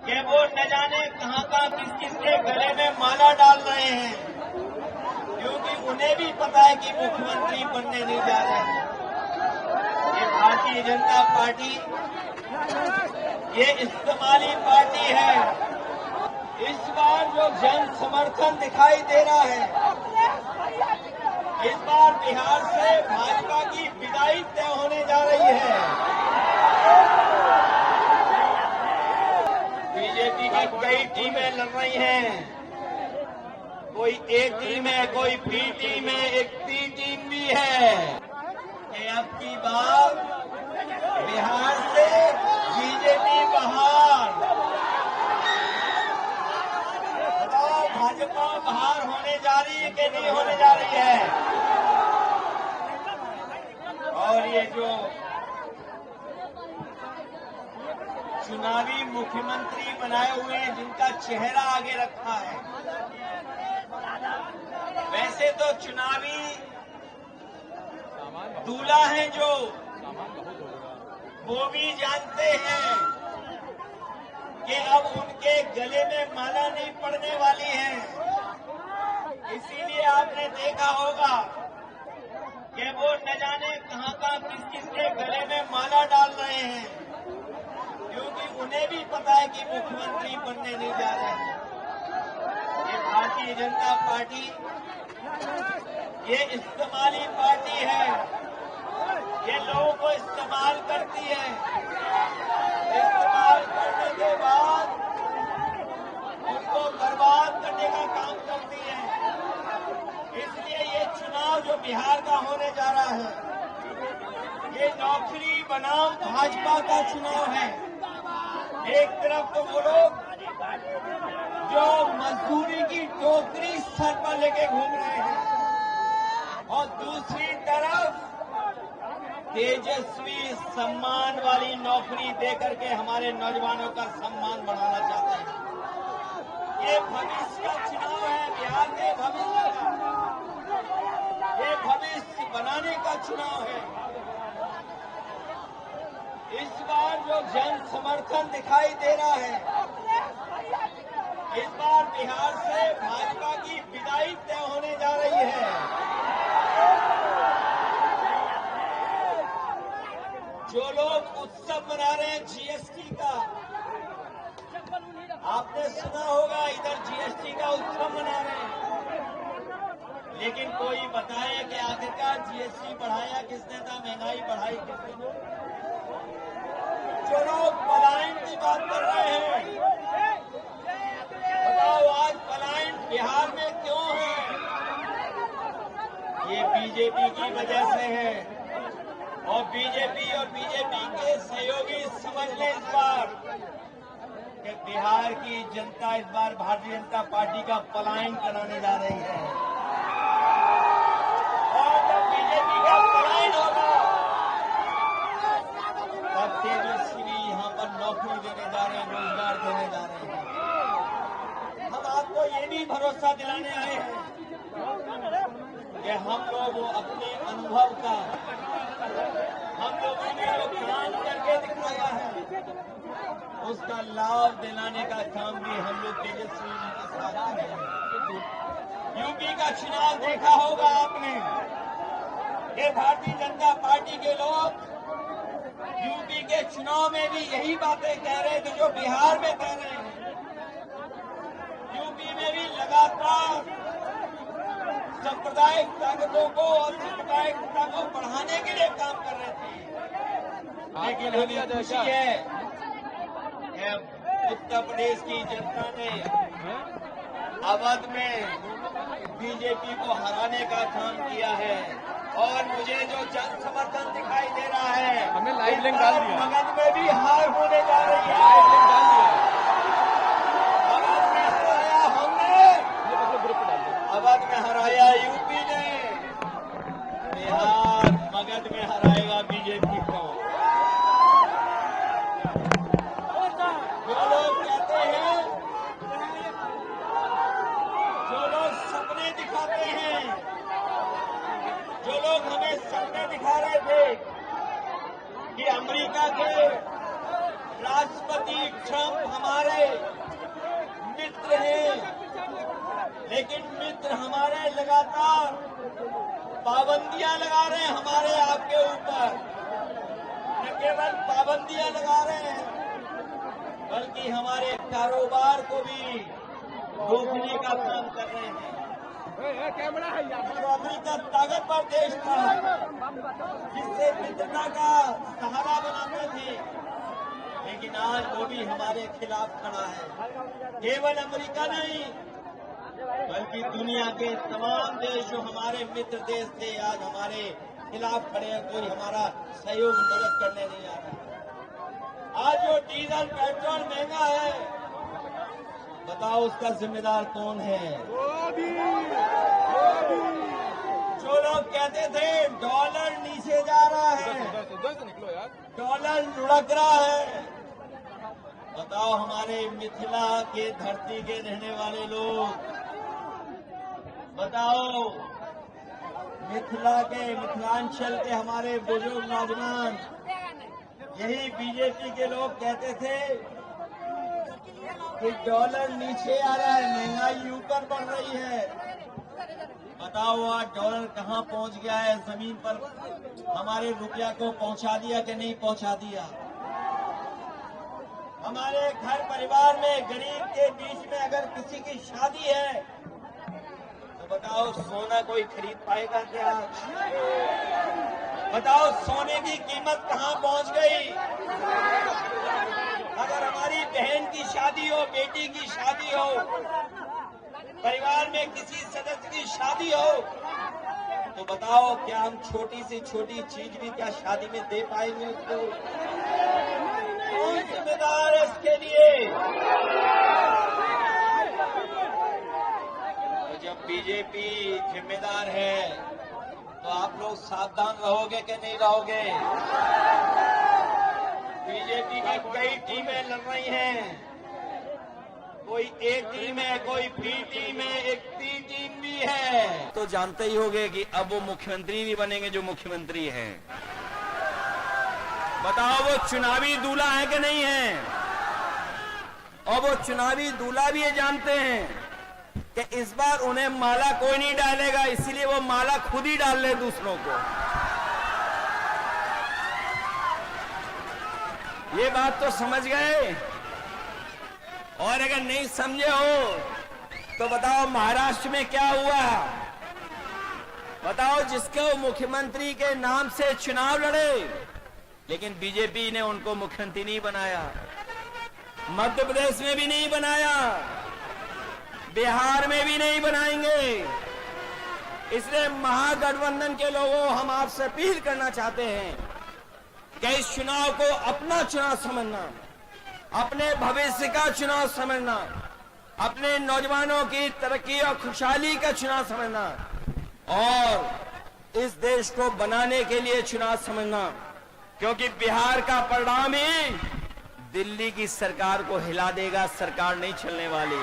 कि वो न जाने कहां का किस किस के गले में माला डाल रहे हैं, क्योंकि उन्हें भी पता है कि मुख्यमंत्री बनने नहीं जा रहे हैं। ये भारतीय जनता पार्टी ये इस्तेमाली पार्टी है। इस बार जो जन समर्थन दिखाई दे रहा है, इस बार बिहार से भाजपा की विदाई तय होने जा रही है। बीजेपी की कई टीमें लड़ रही हैं, कोई ए टीम है, कोई बी टीम है, एक सी टीम भी है। कि अब की बार बिहार से बीजेपी बाहर, भाजपा बाहर होने जा रही है कि नहीं होने जा रही है। और ये जो चुनावी मुख्यमंत्री बनाए हुए हैं, जिनका चेहरा आगे रखा है, वैसे तो चुनावी दूल्हा हैं जो, वो भी जानते हैं कि अब उनके गले में माला नहीं पड़ने वाली है। इसीलिए आपने देखा होगा कि वो न जाने कहां का किस किस के गले में माला डाल रहे हैं, क्योंकि उन्हें भी पता है कि मुख्यमंत्री बनने नहीं जा रहे हैं। ये भारतीय जनता पार्टी ये इस्तेमाली पार्टी है। ये लोगों को इस्तेमाल करती है। इस्तेमाल करने के बाद उनको बर्बाद करने का काम करती है। इसलिए ये चुनाव जो बिहार का होने जा रहा है, ये नौकरी बनाम भाजपा का चुनाव है। एक तरफ तो वो लोग जो मजदूरी की टोकरी सर पर लेके घूम रहे हैं, और दूसरी तरफ तेजस्वी सम्मान वाली नौकरी देकर के हमारे नौजवानों का सम्मान बढ़ाना चाहते हैं। ये भविष्य का चुनाव है, बिहार के भविष्य का, ये भविष्य बनाने का चुनाव है। इस बार जो जन समर्थन दिखाई दे रहा है, इस बार बिहार से भाजपा की विदाई तय होने जा रही है। जो लोग उत्सव मना रहे हैं जीएसटी का, आपने सुना होगा इधर जीएसटी का उत्सव मना रहे हैं, लेकिन कोई बताए कि आखिरकार जीएसटी बढ़ाया किसने था, महंगाई बढ़ाई किसने? जो लोग पलायन की बात कर रहे हैं, बताओ आज पलायन बिहार में क्यों है? ये बीजेपी की वजह से है। और बीजेपी के सहयोगी समझ लें इस बार कि बिहार की जनता इस बार भारतीय जनता पार्टी का पलायन कराने जा रही है। और जब बीजेपी का पलायन होगा, तब तेजस्वी यहाँ पर नौकरी देने जा रहे हैं, रोजगार देने जा रहे हैं। हम आपको ये भी भरोसा दिलाने आए हैं कि हम लोग अपने अनुभव का, हम लोगों ने जो काम करके दिखाया है, उसका लाभ दिलाने का काम भी हम लोग तेजस्वी जी के साथ करेंगे। यूपी का चुनाव देखा होगा आपने कि भारतीय जनता पार्टी के लोग यूपी के चुनाव में भी यही बातें कह रहे थे जो बिहार में कह रहे हैं। यूपी में भी लगातार सांप्रदायिक ताकतों को और सांप्रदायिकता को बढ़ाने के लिए काम कर रहे थे। लेकिन हमें खुशी है कि उत्तर प्रदेश की जनता ने अवध में बीजेपी को हराने का काम किया है। और मुझे जो जन समर्थन दिखाई दे रहा है, हमने लाइव लिंक डाल दिया, मगध में भी हार होने जा रही है। लाइव लिंक डाल दिया, अवध में हराया हमने, अवध में हराया यूपी ने, बिहार मगध में हराएगा बीजेपी को। जो लोग कहते हैं, जो लोग सपने दिखाते हैं, जो लोग हमें सपने दिखा रहे थे कि अमेरिका के राष्ट्रपति ट्रंप हमारे मित्र हैं, लेकिन मित्र हमारे लगातार पाबंदियां लगा रहे हैं हमारे आपके ऊपर। न केवल पाबंदियां लगा रहे हैं, बल्कि हमारे कारोबार को भी रोकने का काम कर रहे हैं। अमेरिका ताकतवर देश था, जिससे मित्रता का सहारा बनाते थे, लेकिन आज वो भी हमारे खिलाफ खड़ा है। केवल अमेरिका नहीं, बल्कि दुनिया के तमाम देश जो हमारे मित्र देश थे, आज हमारे खिलाफ खड़े हैं। कोई हमारा सहयोग मदद करने नहीं आ रहा। आज जो डीजल पेट्रोल महंगा है, बताओ उसका जिम्मेदार कौन है? जो लोग कहते थे डॉलर नीचे जा रहा है, डॉलर लुढ़क रहा है, बताओ हमारे मिथिला के धरती के रहने वाले लोग, बताओ मिथिलांचल के हमारे बुजुर्ग नौजवान, यही बीजेपी के लोग कहते थे कि डॉलर नीचे आ रहा है, महंगाई ऊपर बढ़ रही है। बताओ आज डॉलर कहाँ पहुँच गया है? जमीन पर हमारे रुपया को पहुँचा दिया कि नहीं पहुँचा दिया? हमारे घर परिवार में गरीब के बीच में अगर किसी की शादी है, तो बताओ सोना कोई खरीद पाएगा क्या? बताओ सोने की कीमत कहाँ पहुँच गई? अगर हमारी बहन की शादी हो, बेटी की शादी हो, परिवार में किसी सदस्य की शादी हो, तो बताओ क्या हम छोटी से छोटी चीज भी क्या शादी में दे पाएंगे उसको? कौन जिम्मेदार है इसके लिए? तो जब बीजेपी जिम्मेदार है, तो आप लोग सावधान रहोगे कि नहीं रहोगे? बीजेपी की कई टीमें लड़ रही हैं, कोई ए टीम है, कोई बी टीम है, एक सी टीम भी है। तो जानते ही होंगे कि अब वो मुख्यमंत्री भी बनेंगे जो मुख्यमंत्री हैं। बताओ वो चुनावी दूल्हा है कि नहीं है? और वो चुनावी दूल्हा भी ये जानते हैं कि इस बार उन्हें माला कोई नहीं डालेगा, इसीलिए वो माला खुद ही डाल ले दूसरों को। ये बात तो समझ गए? और अगर नहीं समझे हो तो बताओ महाराष्ट्र में क्या हुआ? बताओ जिसको मुख्यमंत्री के नाम से चुनाव लड़े, लेकिन बीजेपी ने उनको मुख्यमंत्री नहीं बनाया, मध्य प्रदेश में भी नहीं बनाया, बिहार में भी नहीं बनाएंगे। इसलिए महागठबंधन के लोगों, हम आपसे अपील करना चाहते हैं कि इस चुनाव को अपना चुनाव समझना, अपने भविष्य का चुनाव समझना, अपने नौजवानों की तरक्की और खुशहाली का चुनाव समझना, और इस देश को बनाने के लिए चुनाव समझना, क्योंकि बिहार का परिणाम ही दिल्ली की सरकार को हिला देगा। सरकार नहीं चलने वाली।